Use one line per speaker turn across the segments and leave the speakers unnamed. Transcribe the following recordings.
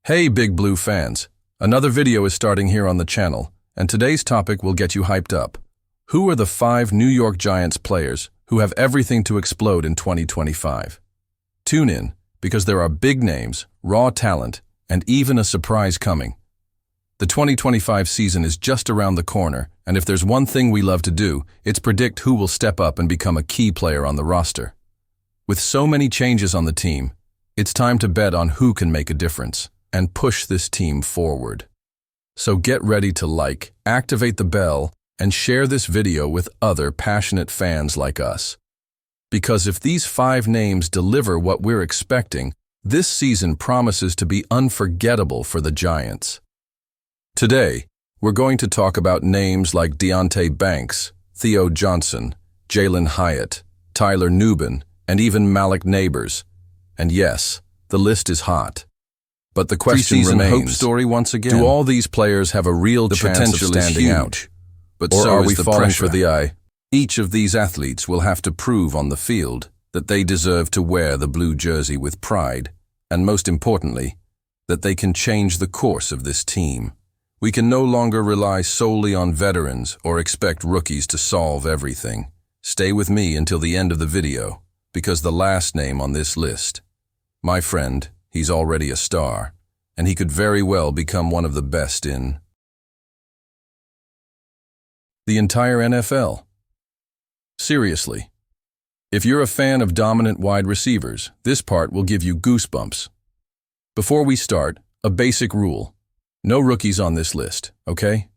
Hey Big Blue fans, another video is starting here on the channel, and today's topic will get you hyped up. Who are the 5 New York Giants players who have everything to explode in 2025? Tune in, because there are big names, raw talent, and even a surprise coming. The 2025 season is just around the corner, and if there's one thing we love to do, it's predict who will step up and become a key player on the roster. With so many changes on the team, it's time to bet on who can make a difference and push this team forward. So get ready to like, activate the bell, and share this video with other passionate fans like us. Because if these 5 names deliver what we're expecting, this season promises to be unforgettable for the Giants. Today, we're going to talk about names like Deonte Banks, Theo Johnson, Jaylen Hyatt, Tyler Nubin, and even Malik Neighbors. And yes, the list is hot. But the question remains, hope story once again. Do all these players have a real chance of standing out? But or so are we falling for the eye? Each of these athletes will have to prove on the field that they deserve to wear the blue jersey with pride, and most importantly, that they can change the course of this team. We can no longer rely solely on veterans or expect rookies to solve everything. Stay with me until the end of the video, because the last name on this list, my friend, he's already a star, and he could very well become one of the best in the entire NFL. Seriously, if you're a fan of dominant wide receivers, this part will give you goosebumps. Before we start, a basic rule. No rookies on this list, okay?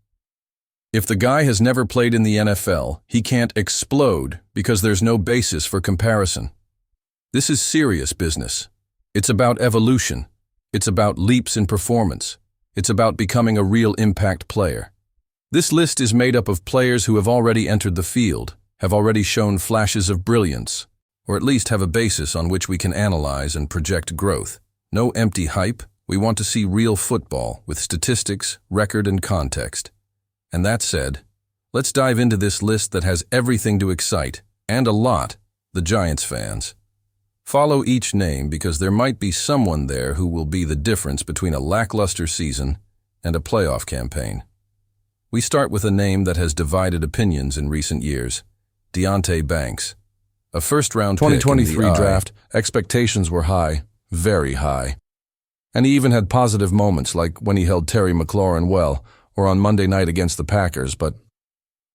If the guy has never played in the NFL, he can't explode because there's no basis for comparison. This is serious business. It's about evolution. It's about leaps in performance. It's about becoming a real impact player. This list is made up of players who have already entered the field, have already shown flashes of brilliance, or at least have a basis on which we can analyze and project growth. No empty hype. We want to see real football with statistics, record, and context. And that said, let's dive into this list that has everything to excite, and a lot, the Giants fans. Follow each name because there might be someone there who will be the difference between a lackluster season and a playoff campaign. We start with a name that has divided opinions in recent years, Deonte Banks. A first-round pick in the
2023 draft, expectations were high, very high. And he even had positive moments like when he held Terry McLaurin well, or on Monday night against the Packers, but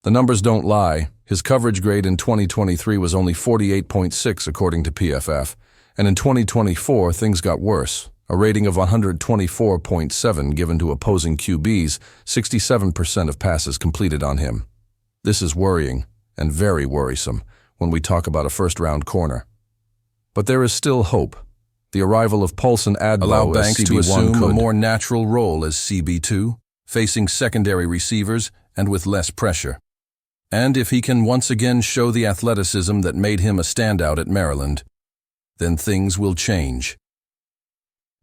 the numbers don't lie. His coverage grade in 2023 was only 48.6 according to PFF, and in 2024 things got worse. A rating of 124.7 given to opposing QBs, 67% of passes completed on him. This is worrying, and very worrisome, when we talk about a first-round corner. But there is still hope. The arrival of Paulson Adbo
allow Banks to assume a more
natural
natural role as CB2, facing secondary receivers and with less pressure. And if he can once again show the athleticism that made him a standout at Maryland, then things will change.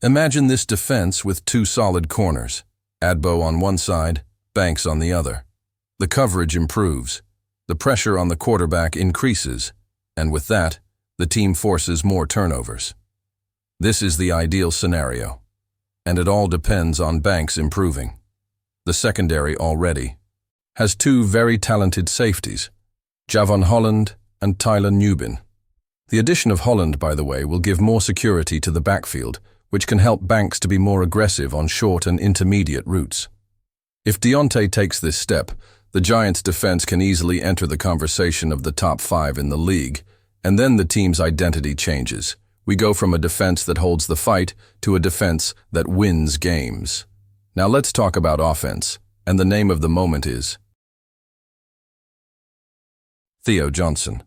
Imagine this defense with 2 solid corners, Adbo on one side, Banks on the other. The coverage improves, the pressure on the quarterback increases, and with that, the team forces more turnovers. This is the ideal scenario, and it all depends on Banks improving. The secondary already has 2 very talented safeties, Javon Holland and Tyler Nubin. The addition of Holland, by the way, will give more security to the backfield, which can help Banks to be more aggressive on short and intermediate routes. If Deonte takes this step, the Giants' defense can easily enter the conversation of the top 5 in the league, and then the team's identity changes. We go from a defense that holds the fight to a defense that wins games. Now let's talk about offense, and the name of the moment is Theo Johnson.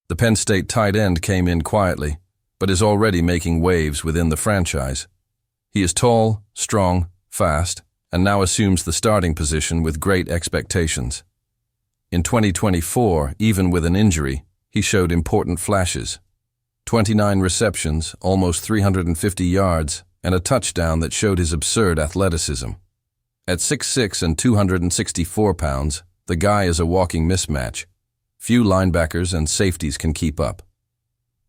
The Penn State tight end came in quietly, but is already making waves within the franchise. He is tall, strong, fast, and now assumes the starting position with great expectations. In 2024, even with an injury, he showed important flashes. 29 receptions, almost 350 yards, and a touchdown that showed his absurd athleticism. At 6'6" and 264 pounds, the guy is a walking mismatch. Few linebackers and safeties can keep up.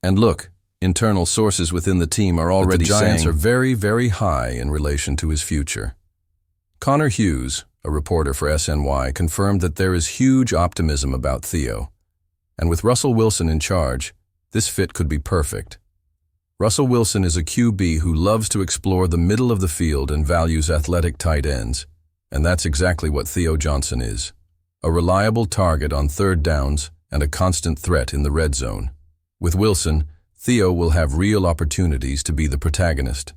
And look, Internal sources within the team are already saying the Giants
saying
are very, very high in relation to his future. Connor Hughes, a reporter for SNY, confirmed that there is huge optimism about Theo. And with Russell Wilson in charge, this fit could be perfect. Russell Wilson is a QB who loves to explore the middle of the field and values athletic tight ends. And that's exactly what Theo Johnson is. A reliable target on third downs and a constant threat in the red zone. With Wilson, Theo will have real opportunities to be the protagonist.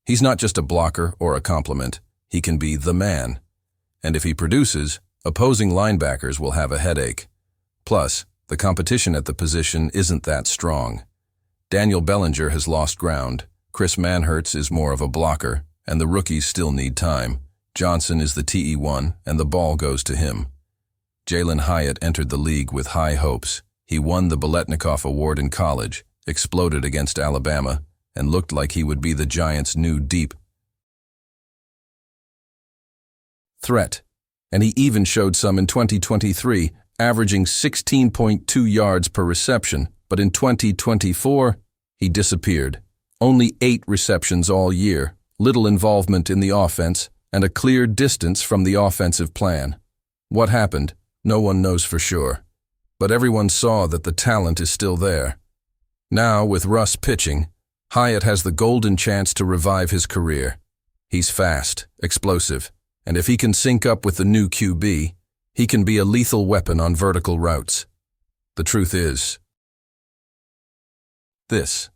He's not just a blocker or a complement, he can be the man. And if he produces, opposing linebackers will have a headache. Plus, the competition at the position isn't that strong. Daniel Bellinger has lost ground, Chris Manhertz is more of a blocker, and the rookies still need time. Johnson is the TE1, and the ball goes to him. Jaylen Hyatt entered the league with high hopes. He won the Biletnikoff Award in college, exploded against Alabama, and looked like he would be the Giants' new deep threat. And he even showed some in 2023, averaging 16.2 yards per reception, but in 2024, he disappeared. Only 8 receptions all year, little involvement in the offense, and a clear distance from the offensive plan. What happened? No one knows for sure. But everyone saw that the talent is still there. Now, with Russ pitching, Hyatt has the golden chance to revive his career. He's fast, explosive, and if he can sync up with the new QB, he can be a lethal weapon on vertical routes. The truth is this: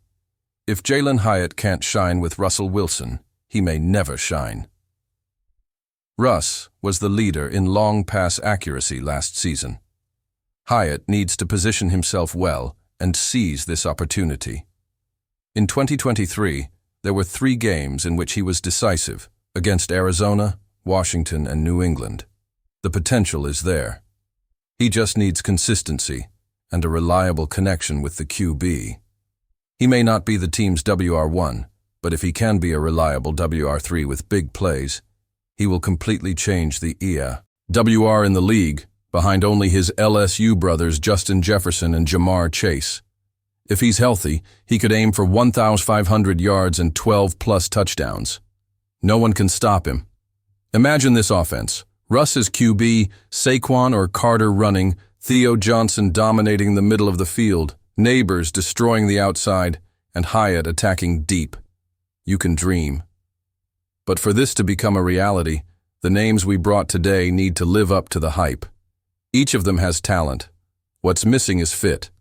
if Jaylen Hyatt can't shine with Russell Wilson, he may never shine. Russ was the leader in long pass accuracy last season. Hyatt needs to position himself well and seize this opportunity. In 2023, there were 3 games in which he was decisive, against Arizona, Washington, and New England. The potential is there. He just needs consistency and a reliable connection with the QB. He may not be the team's WR1, but if he can be a reliable WR3 with big plays, he will completely change the WR in the league, behind only his LSU brothers Justin Jefferson and Jamar Chase. If he's healthy, he could aim for 1,500 yards and 12-plus touchdowns. No one can stop him. Imagine this offense: Russ is QB, Saquon or Carter running, Theo Johnson dominating the middle of the field, Neighbors destroying the outside, and Hyatt attacking deep. You can dream. But for this to become a reality, the names we brought today need to live up to the hype. Each of them has talent. What's missing is fit.